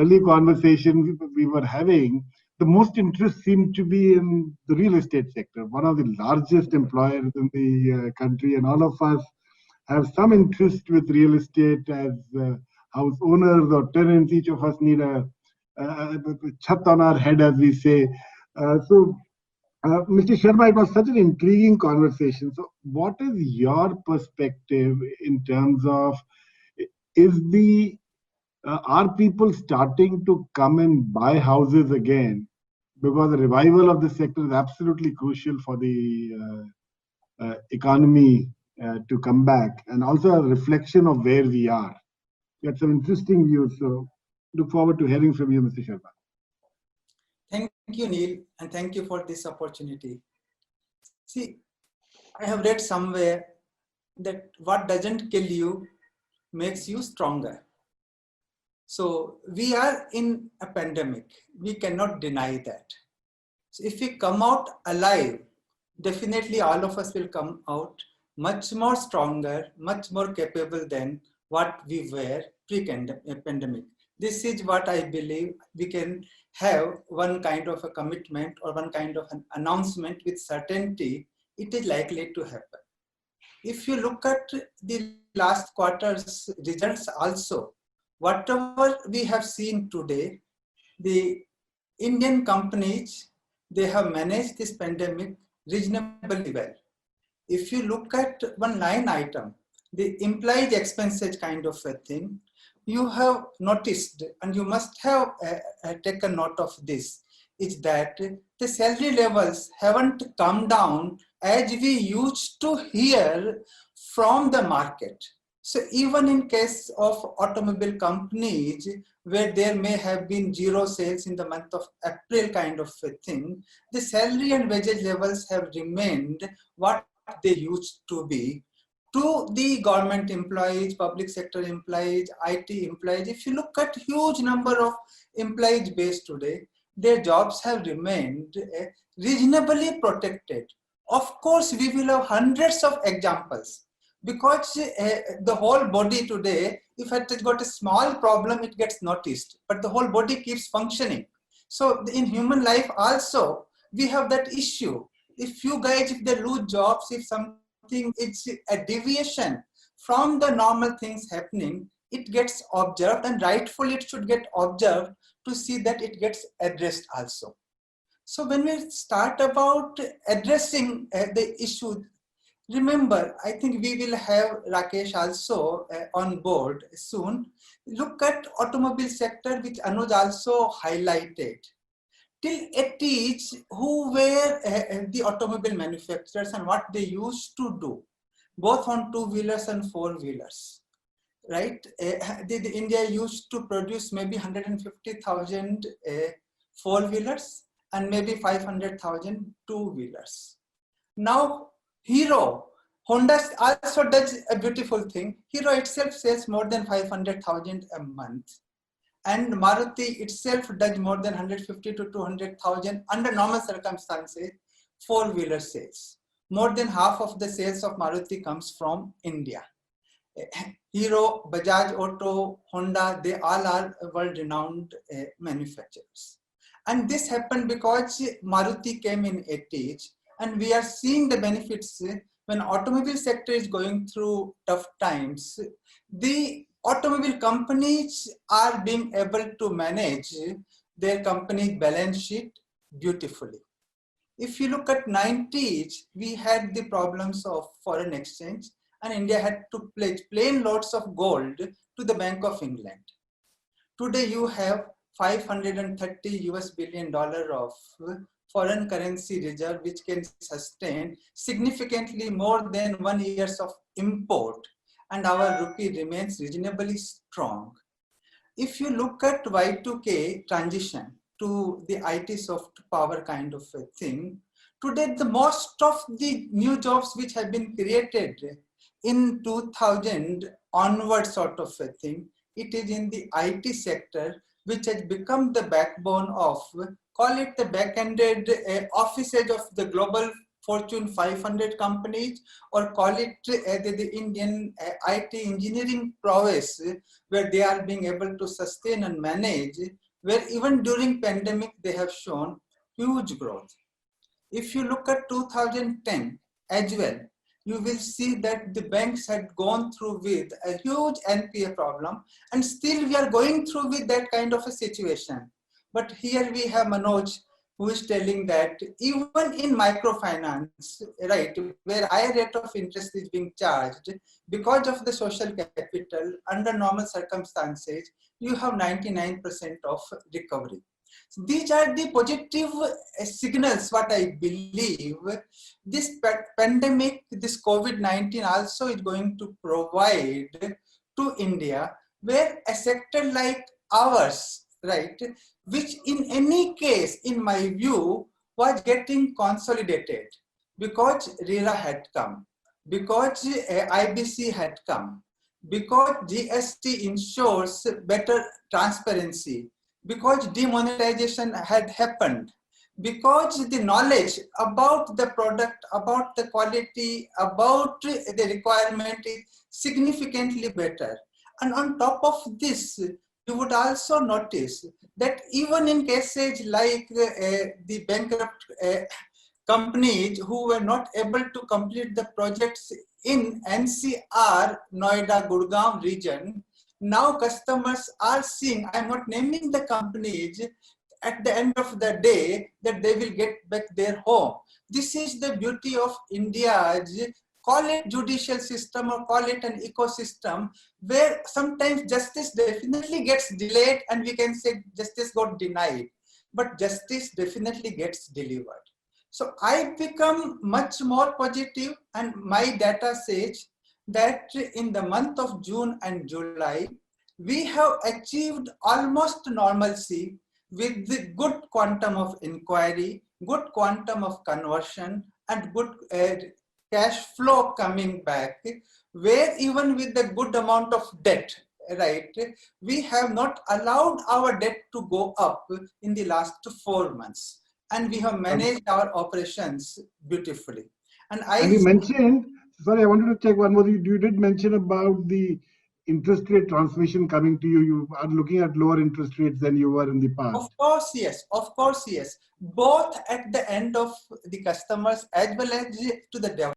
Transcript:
early conversation we were having, the most interest seemed to be in the real estate sector, one of the largest employers in the country, and all of us have some interest with real estate as house owners or tenants. Each of us need a chat on our head, as we say. Mr. Sharma, it was such an intriguing conversation. So, what is your perspective in terms of, is the are people starting to come and buy houses again? Because the revival of the sector is absolutely crucial for the economy to come back, and also a reflection of where we are. We had some interesting views. So, look forward to hearing from you, Mr. Sharma. Thank you, Neil, and thank you for this opportunity. See, I have read somewhere that what doesn't kill you makes you stronger. So we are in a pandemic. We cannot deny that. So if we come out alive, definitely all of us will come out much more stronger, much more capable than what we were pre-pandemic. This is what I believe. We can have one kind of a commitment or one kind of an announcement with certainty. It is likely to happen. If you look at the last quarter's results also, whatever we have seen today, the Indian companies, they have managed this pandemic reasonably well. If you look at one line item, the employee expenses kind of a thing, you have noticed, and you must have taken note of this, is that the salary levels haven't come down as we used to hear from the market. So even in case of automobile companies, where there may have been zero sales in the month of April kind of a thing, the salary and wages levels have remained what they used to be. To the government employees, public sector employees, IT employees, if you look at huge number of employees base today, their jobs have remained reasonably protected. Of course, we will have hundreds of examples, because the whole body today, if it has got a small problem, it gets noticed, but the whole body keeps functioning. So in human life also, we have that issue. If you guys, if they lose jobs, if something, it's a deviation from the normal things happening, it gets observed, and rightfully it should get observed to see that it gets addressed also. So when we start about addressing the issue, remember, I think we will have Rakesh also on board soon. Look at automobile sector, which Anuj also highlighted. Till 80s, who were the automobile manufacturers and what they used to do, both on two-wheelers and four-wheelers, right? The India used to produce maybe 150,000 four-wheelers and maybe 500,000 two-wheelers. Now, Honda also does a beautiful thing. Hero itself sells more than 500,000 a month. And Maruti itself does more than 150 to 200,000 under normal circumstances, four-wheeler sales. More than half of the sales of Maruti comes from India. Hero, Bajaj Auto, Honda, they all are world-renowned manufacturers. And this happened because Maruti came in 80s, and we are seeing the benefits when automobile sector is going through tough times. The automobile companies are being able to manage their company balance sheet beautifully. If you look at 90s, we had the problems of foreign exchange, and India had to pledge plain lots of gold to the Bank of England. Today you have $530 billion of foreign currency reserve, which can sustain significantly more than 1 year of import, and our rupee remains reasonably strong. If you look at Y2K transition to the IT soft power kind of a thing, today the most of the new jobs which have been created in 2000 onward sort of a thing, it is in the IT sector, which has become the backbone of, call it the back-ended offices of the global Fortune 500 companies, or call it the Indian IT engineering prowess, where they are being able to sustain and manage, where even during pandemic they have shown huge growth. If you look at 2010 as well, you will see that the banks had gone through with a huge NPA problem, and still we are going through with that kind of a situation. But here we have Manoj, who is telling that even in microfinance, right, where higher rate of interest is being charged, because of the social capital, under normal circumstances, you have 99% of recovery. These are the positive signals, what I believe this pandemic, this COVID-19 also is going to provide to India, where a sector like ours, right, which in any case, in my view, was getting consolidated because RERA had come, because IBC had come, because GST ensures better transparency, because demonetization had happened, because the knowledge about the product, about the quality, about the requirement is significantly better. And on top of this, you would also notice that even in cases like the bankrupt companies who were not able to complete the projects in NCR, Noida, Gurgaon region, now customers are seeing, I'm not naming the companies, at the end of the day that they will get back their home. This is the beauty of India's, call it judicial system or call it an ecosystem, where sometimes justice definitely gets delayed and we can say justice got denied, but justice definitely gets delivered. So I become much more positive, and my data says that in the month of June and July, we have achieved almost normalcy with the good quantum of inquiry, good quantum of conversion, and good cash flow coming back, where even with the good amount of debt, right, we have not allowed our debt to go up in the last 4 months. And we have managed our operations beautifully. And you mentioned, sorry, I wanted to check one more. You did mention about the interest rate transmission coming to you. You are looking at lower interest rates than you were in the past. Of course, yes. Of course, yes. Both at the end of the customers as well as to the developers.